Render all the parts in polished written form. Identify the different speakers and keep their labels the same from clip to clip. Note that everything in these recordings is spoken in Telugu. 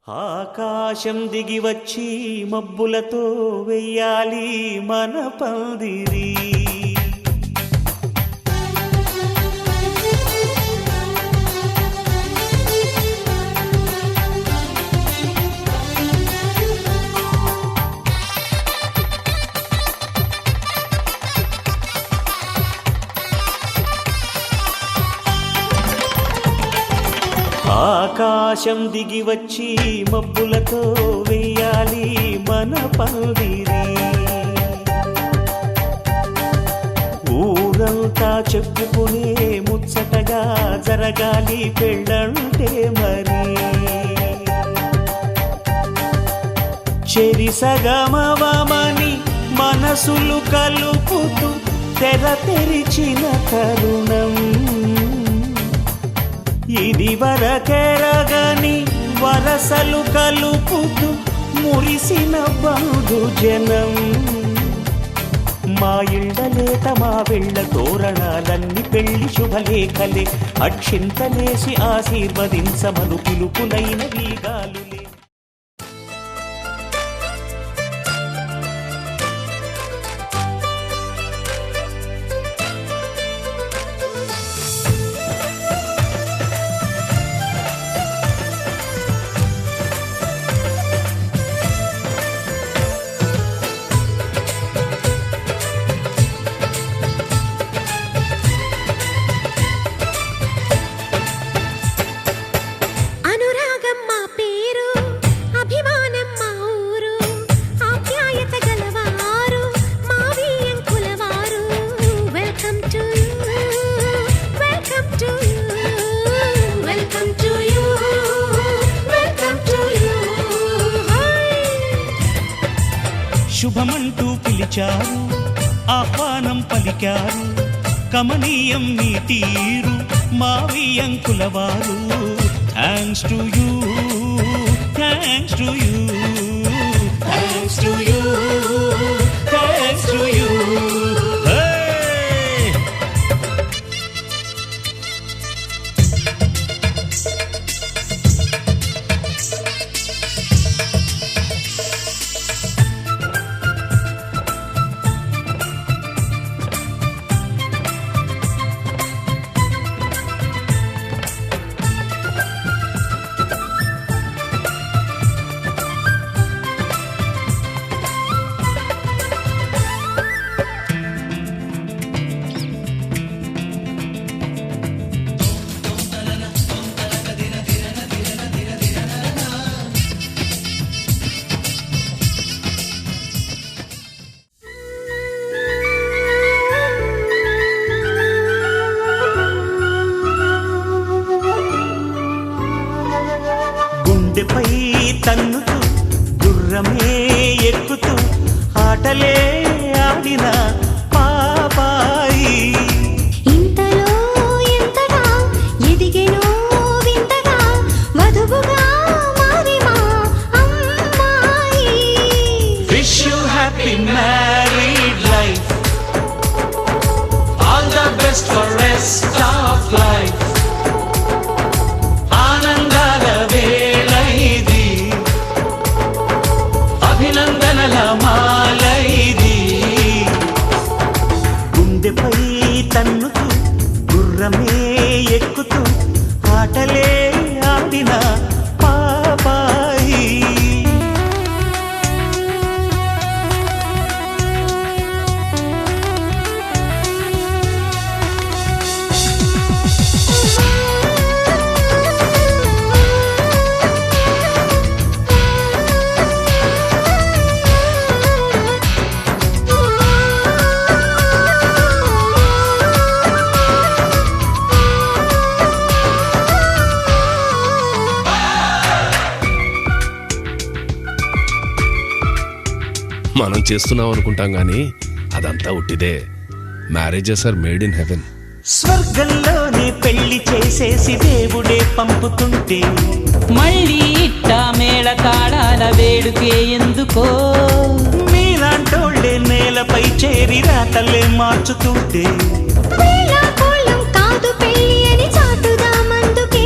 Speaker 1: ఆకాశం దిగి వచ్చి మబ్బులతో వెయ్యాలి మన పందిరి. ఆకాశం దిగి వచ్చి మబ్బులతో వెయ్యాలి మన పందిరి. ఊరంతా చెప్పుకునే ముచ్చటగా జరగాలి పెళ్ళంటే మరి. చెరిసగమవమని మనసులు కలుపుతూ తెర తెరిచిన తరుణం ఇది వరకెరగని వరసలు కలుపుతూ మురిసిన బంధుజనం. మా ఇళ్ళలేత మా వెళ్ళ తోరణాలన్నీ పెళ్లి శుభలేఖలే. అక్షింతలేసి ఆశీర్వదించమను పిలుపులైన వీగాలులే. శుభమంటూ పిలిచారు, ఆహ్వానం పలికారు, కమనీయం నీ తీరు మావియంకులవారు. Thanks to you, thanks to you, thanks to you, thanks to you. గుండెపై తన్నుతూ గుర్రమే ఎక్కుతూ ఆటలే ఆడిన పాపాయి.
Speaker 2: ఇంతలో ఎంతగా ఎదిగెనో వింతగా వధువుగా మారి మా అమ్మాయి.
Speaker 1: Wish you happy married life, all the best for rest of life. ఆనందాల వేళ ఇది, అభినందనల మాల ఇది. గుండెపై తన్నుతూ గుర్రమే ఎక్కుతూ ఆటలే ఆడిన పాపాయి.
Speaker 3: మనం చేస్తున్నాం అనుకుంటాం గానీ అదంతా ఉట్టిదే. Marriages are made in heaven.
Speaker 1: స్వర్గంలోనే పెళ్లి చేసేసి దేవుడే పంపుతుంటే
Speaker 4: మళ్ళీ ఇట్ట మేళ తాళాల వేడుకే ఎందుకో.
Speaker 1: మీలాంటోళ్ళే నేలపై చేరి రాతలే మార్చుతుంటే
Speaker 2: కాదు పెళ్ళి అని చాటుదామందుకే.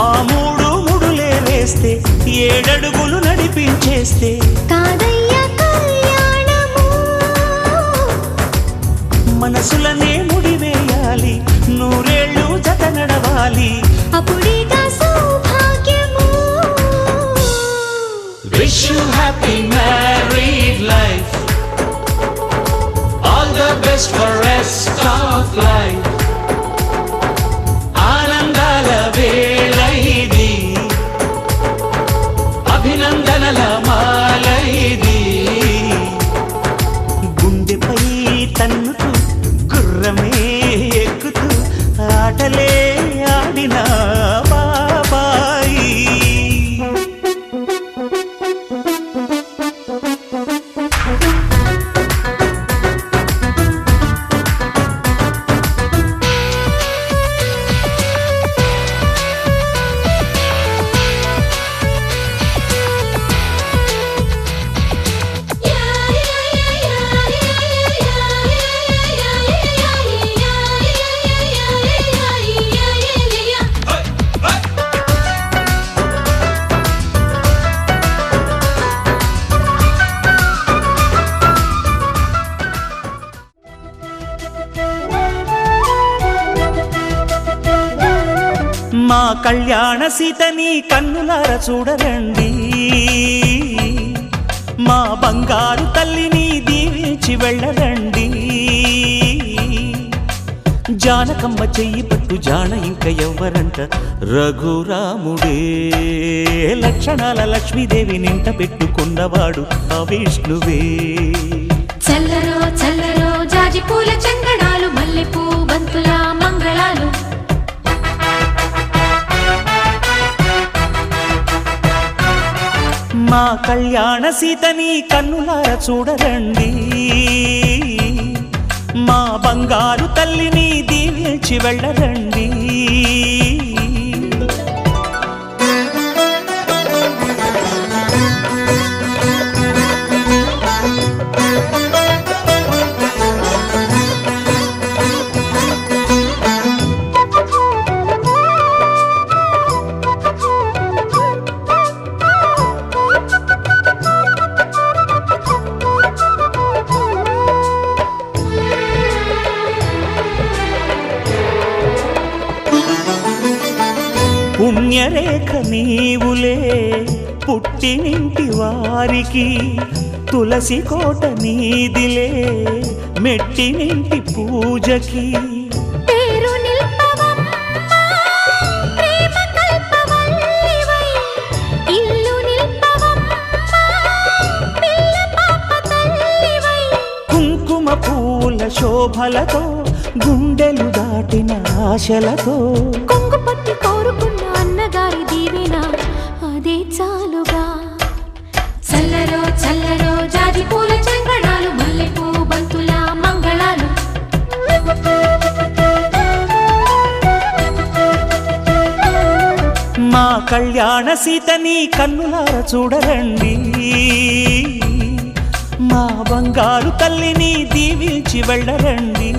Speaker 1: ఆ మూడు ముడులే వేస్తే చేస్తే 7 అడుగులు నడిపించేస్తే
Speaker 2: కాదయ్యా కళ్యాణము
Speaker 1: మనసులనే ముడివేయాలి 100 ఏళ్ళు జత నడవాలి
Speaker 2: అప్పుడేగా సౌభాగ్యము
Speaker 1: Wish you happy married life. All the best for rest of life. ఆనందాల వేళ ఇది అభినందనల మాల ఇది గుండెపై తన్నుతూ గుర్రమే ఎక్కుతూ ఆటలే ఆడిన బాబాయి మా కళ్యాణ సీతని కన్నులార చూడరండి మా బంగారు తల్లిని దీవించి వెళ్ళరండి జానకమ్మ చెయ్యి పట్టు జాన ఇంక ఎవ్వరంట రఘురాముడే లక్షణాల లక్ష్మీదేవి నింట పెట్టుకున్నవాడు ఆ విష్ణువే
Speaker 2: చల్లరో చల్లరో జాజి పూల చంగడాలు మల్లెపూ బంతుల మంగళాలు
Speaker 1: మా కళ్యాణ సీతని కన్నులార చూడరండి మా బంగారు తల్లిని దీవించి వెళ్ళరండి పుణ్యరేఖ నీవులే పుట్టినింటి వారికి తులసి కోట నీదిలే మెట్టినింటి పూజకి
Speaker 2: పేరు నిల్పవమ్మా ప్రేమ కల్పవల్లివై ఇల్లు నిల్పవమ్మా పిల్ల పాప తల్లివై
Speaker 1: కుంకుమ పూల శోభలతో గుండెలు దాటిన ఆశలతో
Speaker 2: కొంగు పట్టి కోరుకున్న అన్నగారి దీవెన అదే చాలుగా చల్లరో చల్లరో జాజి పూల చంగడాలు మల్లెపూ బంతుల మంగళాలు
Speaker 1: మా కళ్యాణ సీతని కన్నులార చూడరండి మా బంగారు తల్లిని దీవించి వెళ్ళరండి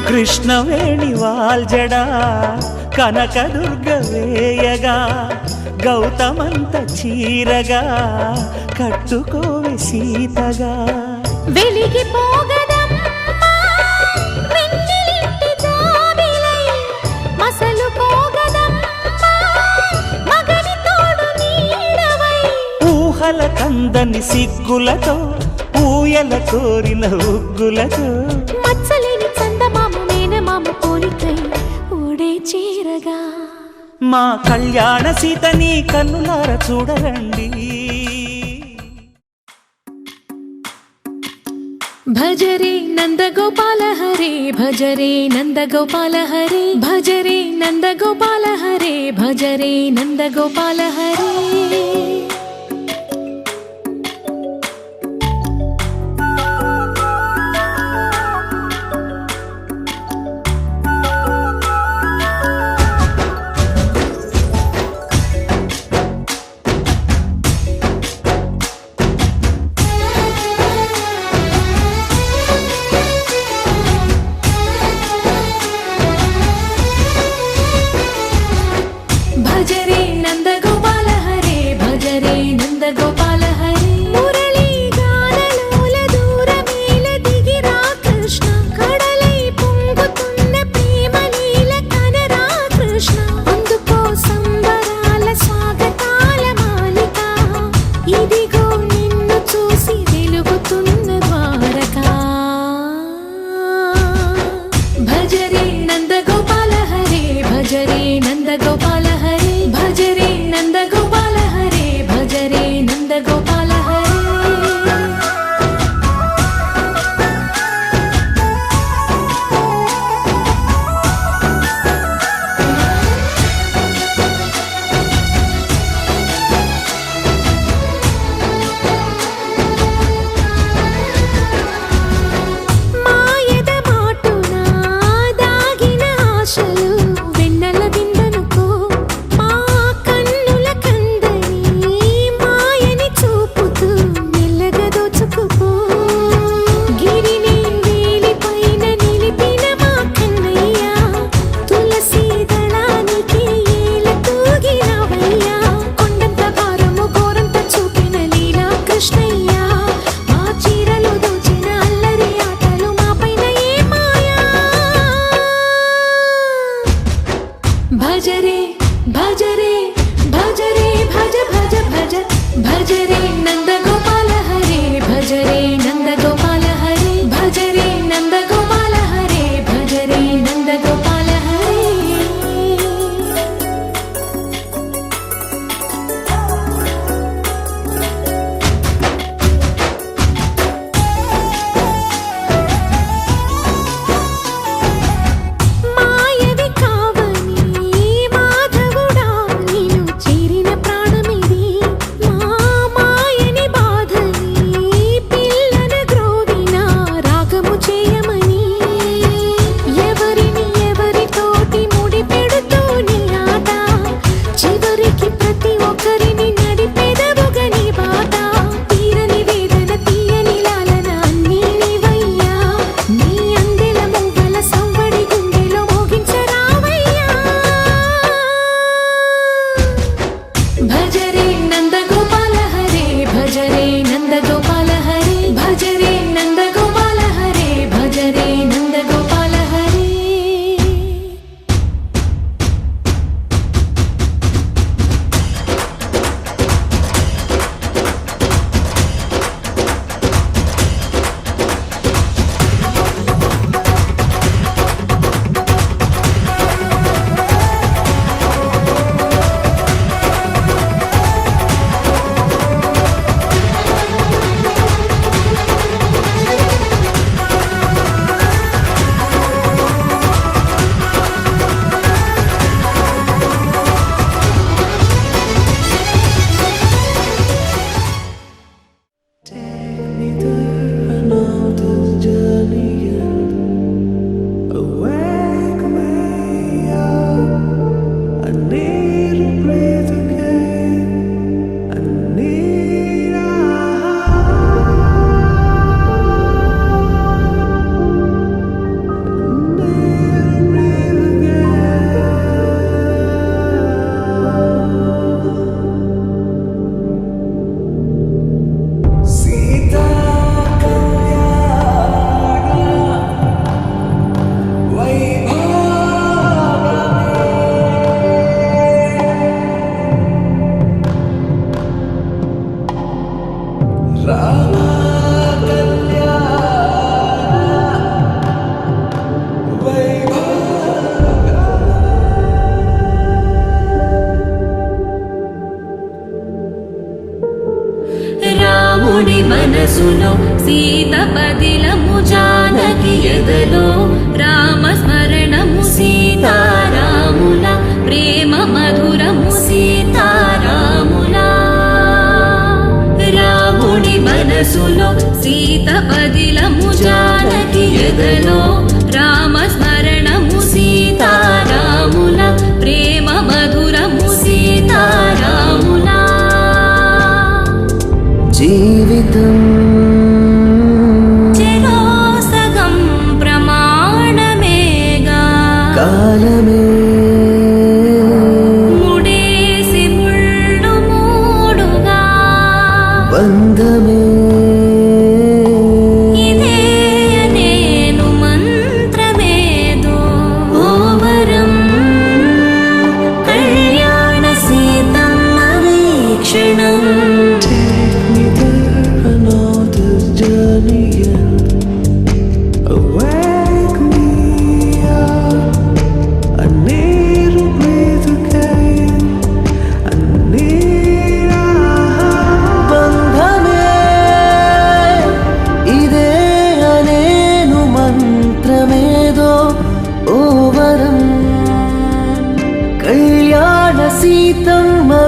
Speaker 1: కృష్ణవేణి వాల్జడా కనకదుర్గ వేయగా గౌతమంత చీరగా కట్టుకోవే సీతగా
Speaker 2: వెలిగిపోగదమ్మా వెన్నెలింటి జాబిలై మసలుకోగదమ్మా మగని తోడు నీడవై
Speaker 1: ఊహల కందని సిగ్గులతో ఊయల కోరిన ఉగ్గులతో
Speaker 2: మచ్చలేని చందమామ మేనమామ పోలికై ఓడే చీరగా
Speaker 1: మా కళ్యాణ సీతని కన్నులార చూడరండి
Speaker 2: భజరే నందగోపాల హరే భజరే నందగోపాల హరే భజరే నందగోపాల హరే భజరే నందగోపాల హరే భజరే నందగోపాల హరే భజరే నందగోపాల హరే మురళీ గానలోల దూరమేల దిగిరా కృష్ణ కడలై పొంగుతున్న ప్రేమ లీల కనరా కృష్ణ అందుకో సంబరాల స్వాగతాల మాలిక ఇదిగో నిన్ను చూసి వెలుగుతున్న ద్వారకా భజరే నందగోపాల హరే భజరే నందగోపాల హరే భజరే నందగోపాల హరే భజరే నందగోపాల హరే మాయద మాటున దాగిన ఆశలు వెన్నెల విందనుకో మా కన్నుల కందని మాయని చూపుతూ మెల్లగా దోచుకుపో గిరిని వేలిపైన నిలిపిన మా కన్నయ్య తులసి దళానికి ఏల తూగినవయ్యా కొండంత భారము గోరంత చూపిన లీలా కృష్ణయ్య మా చీరలు దోచిన అల్లరి ఆటలు మా పైన ఏ మాయా భజరే భజరే భజరే భజ భజ భజ భజరే నందగోపాల హరే భజరే నందగోపాల హరే భజరే నందగోపాల హరే భజరే నందగోపాల హరే మాయవి కావని మాధవుడా నీను చేరిన ప్రాణమిది మా మాయని బాధని పిల్లన గ్రోవిన రాగము చేయమని ఎవరిని ఎవరితోటి ముడి పెడుతూ నీ ఆట చివరికి ప్రతి ఒక్కరిని నడిపెదవుగా నీ బాట తీరని వేదన తీయని లాలన అన్నీ నీవయ్యా నీ అందెల మువ్వల సవ్వడి గుండెలో మోగించరావయ్యా భజరే నందగోపాల హరే భజరే నందగోపాల హరే భజరే నందగోపాల హరే భజరే నందగోపాల హరే
Speaker 5: Why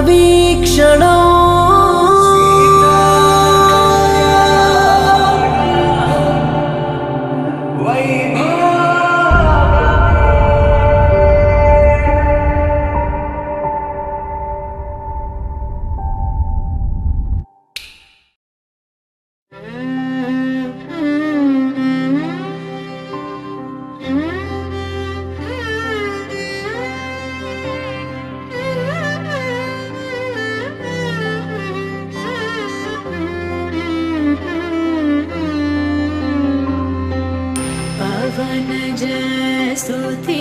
Speaker 5: వీక్షణం
Speaker 2: పవన జయ స్తుతి